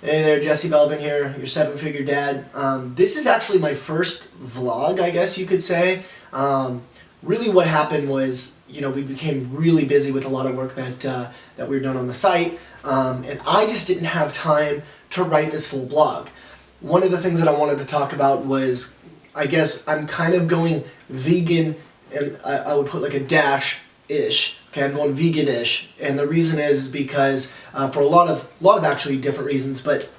Hey there, Jesse Belvin here, your seven-figure dad. This is actually my first vlog, I guess you could say. Really what happened was, we became really busy with a lot of work that we were doing on the site, and I just didn't have time to write this full blog. One of the things that I wanted to talk about was, I guess I'm kind of going vegan, and I would put like a dash-ish. Okay, I'm going vegan-ish, and the reason is because for a lot of actually different reasons, but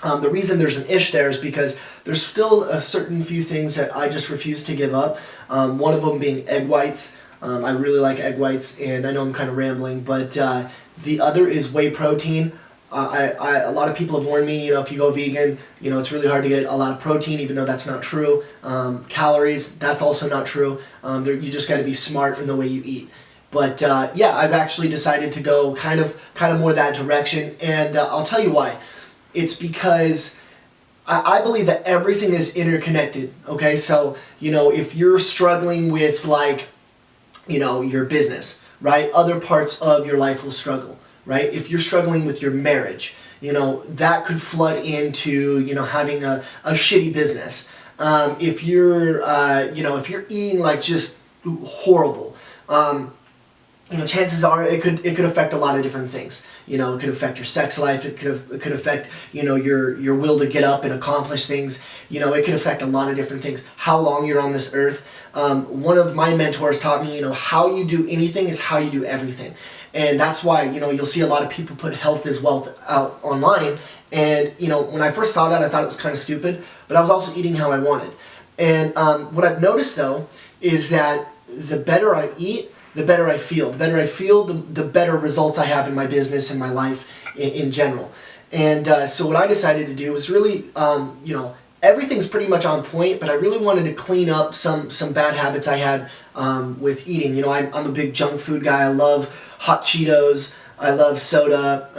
the reason there's an ish there is because there's still a certain few things that I just refuse to give up. One of them being egg whites. I really like egg whites, and I know I'm kind of rambling, but the other is whey protein. A lot of people have warned me, if you go vegan, it's really hard to get a lot of protein, even though that's not true. Calories, that's also not true. You just got to be smart in the way you eat. But yeah, I've actually decided to go kind of more that direction, and I'll tell you why. It's because I believe that everything is interconnected. Okay, so if you're struggling with your business, right? Other parts of your life will struggle, right? If you're struggling with your marriage, that could flood into having a shitty business. If you're if you're eating like just horrible. Chances are it could affect a lot of different things. It could affect your sex life. It could affect your will to get up and accomplish things. It could affect a lot of different things. How long you're on this earth. One of my mentors taught me, how you do anything is how you do everything, and that's why you'll see a lot of people put health is wealth out online. And when I first saw that, I thought it was kind of stupid, but I was also eating how I wanted. And what I've noticed though is that the better I eat, the better I feel. The better I feel, the better results I have in my business and my life in general. And so what I decided to do was really, everything's pretty much on point, but I really wanted to clean up some bad habits I had with eating. I'm a big junk food guy. I love hot Cheetos. I love soda.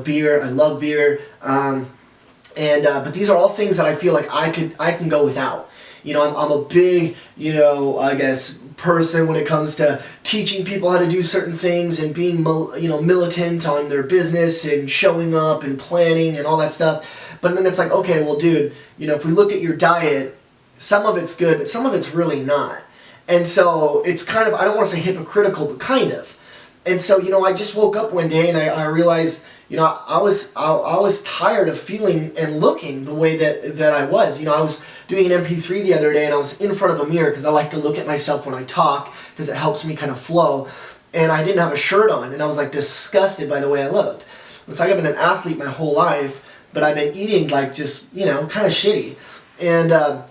Beer. I love beer. But these are all things that I feel like I can go without. I'm a big, I guess, person when it comes to teaching people how to do certain things and being, militant on their business and showing up and planning and all that stuff. But then it's like, okay, well, dude, if we look at your diet, some of it's good, but some of it's really not. And so it's kind of, I don't want to say hypocritical, but kind of. And so, I just woke up one day and I realized, I was tired of feeling and looking the way that I was. I was doing an MP3 the other day, and I was in front of a mirror because I like to look at myself when I talk because it helps me kind of flow. And I didn't have a shirt on, and I was like disgusted by the way I looked. It's like I've been an athlete my whole life, but I've been eating like just kind of shitty. And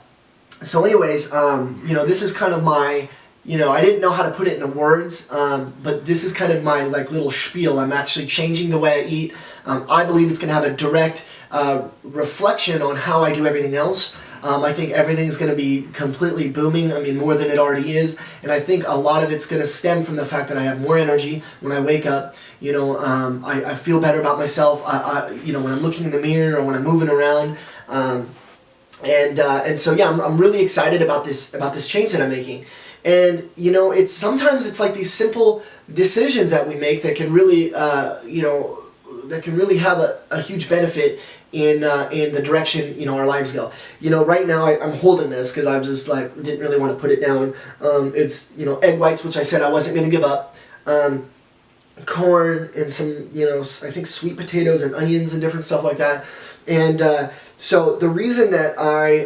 so anyways, this is kind of my. I didn't know how to put it into words, but this is kind of my little spiel. I'm actually changing the way I eat. I believe it's going to have a direct reflection on how I do everything else. I think everything's going to be completely booming, more than it already is, and I think a lot of it's going to stem from the fact that I have more energy when I wake up. I feel better about myself, when I'm looking in the mirror or when I'm moving around. And so yeah, I'm really excited about this change that I'm making. And sometimes it's like these simple decisions that we make that can really have a huge benefit in the direction our lives go. Right now I'm holding this because I was just didn't really want to put it down. It's egg whites, which I said I wasn't going to give up. Corn and some I think sweet potatoes and onions and different stuff like that. And so the reason that I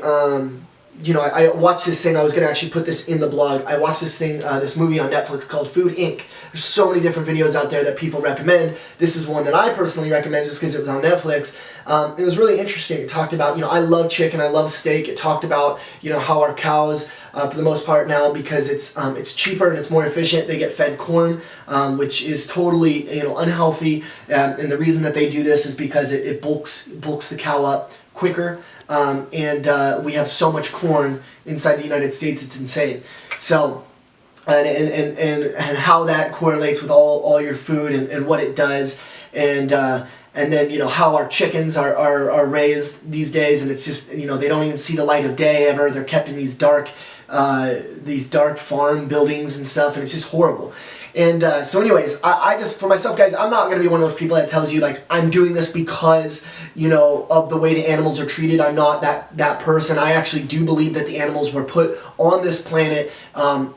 watched this thing. I was going to actually put this in the blog. I watched this thing, this movie on Netflix called Food Inc. There's so many different videos out there that people recommend. This is one that I personally recommend just because it was on Netflix. It was really interesting. It talked about, I love chicken, I love steak. It talked about, how our cows, for the most part now, because it's cheaper and it's more efficient, they get fed corn, which is totally, unhealthy. And the reason that they do this is because it bulks the cow up quicker. And we have so much corn inside the United States, it's insane. So, and how that correlates with all your food and what it does, and then how our chickens are raised these days, and it's just they don't even see the light of day ever. They're kept in these dark farm buildings and stuff, and it's just horrible. So anyways, I just, for myself, guys, I'm not going to be one of those people that tells you, like, I'm doing this because, you know, of the way the animals are treated. I'm not that person. I actually do believe that the animals were put on this planet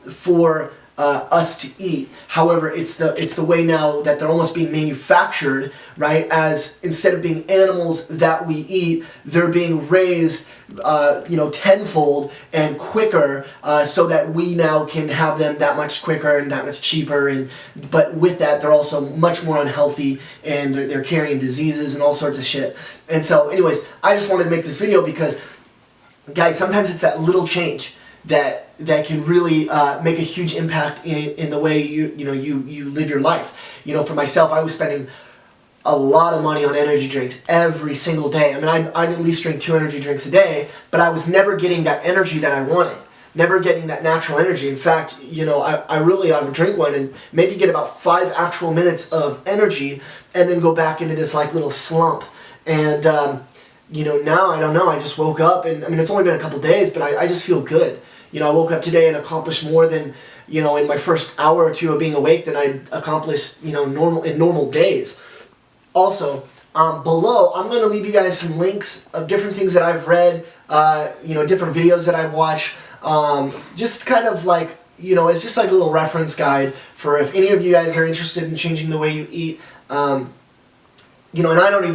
for us to eat. However, it's the way now that they're almost being manufactured, right? As instead of being animals that we eat, they're being raised, you know, tenfold and quicker, so that we now can have them that much quicker and that much cheaper. But with that, they're also much more unhealthy, and they're carrying diseases and all sorts of shit. And so, anyways, I just wanted to make this video because, guys, sometimes it's that little change that can really make a huge impact in the way you live your life. You know, for myself, I was spending a lot of money on energy drinks every single day. I mean, I'd at least drink 2 energy drinks a day, but I was never getting that energy that I wanted. Never getting that natural energy. In fact, you know, I would drink one and maybe get about 5 actual minutes of energy and then go back into this like little slump. And you know, now I don't know, I just woke up and, I mean, it's only been a couple days, but I just feel good. You know, I woke up today and accomplished more than, you know, in my first hour or two of being awake than I accomplished, you know, in normal days. Also, below, I'm going to leave you guys some links of different things that I've read, you know, different videos that I've watched, just kind of like, you know, it's just like a little reference guide for if any of you guys are interested in changing the way you eat. You know, and I don't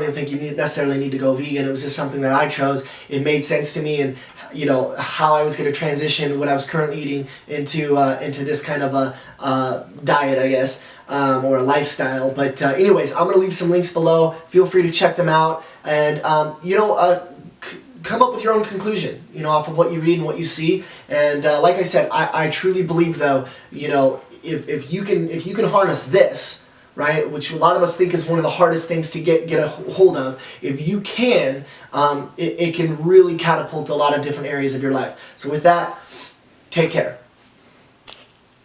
even think you necessarily need to go vegan. It was just something that I chose. It made sense to me, and you know how I was going to transition what I was currently eating into this kind of a diet, I guess, or a lifestyle. But anyways, I'm going to leave some links below. Feel free to check them out, and you know, come up with your own conclusion, you know, off of what you read and what you see. And like I said, I truly believe, though, you know, if you can harness this, right, which a lot of us think is one of the hardest things to get a hold of, if you can, it can really catapult a lot of different areas of your life. So with that, take care.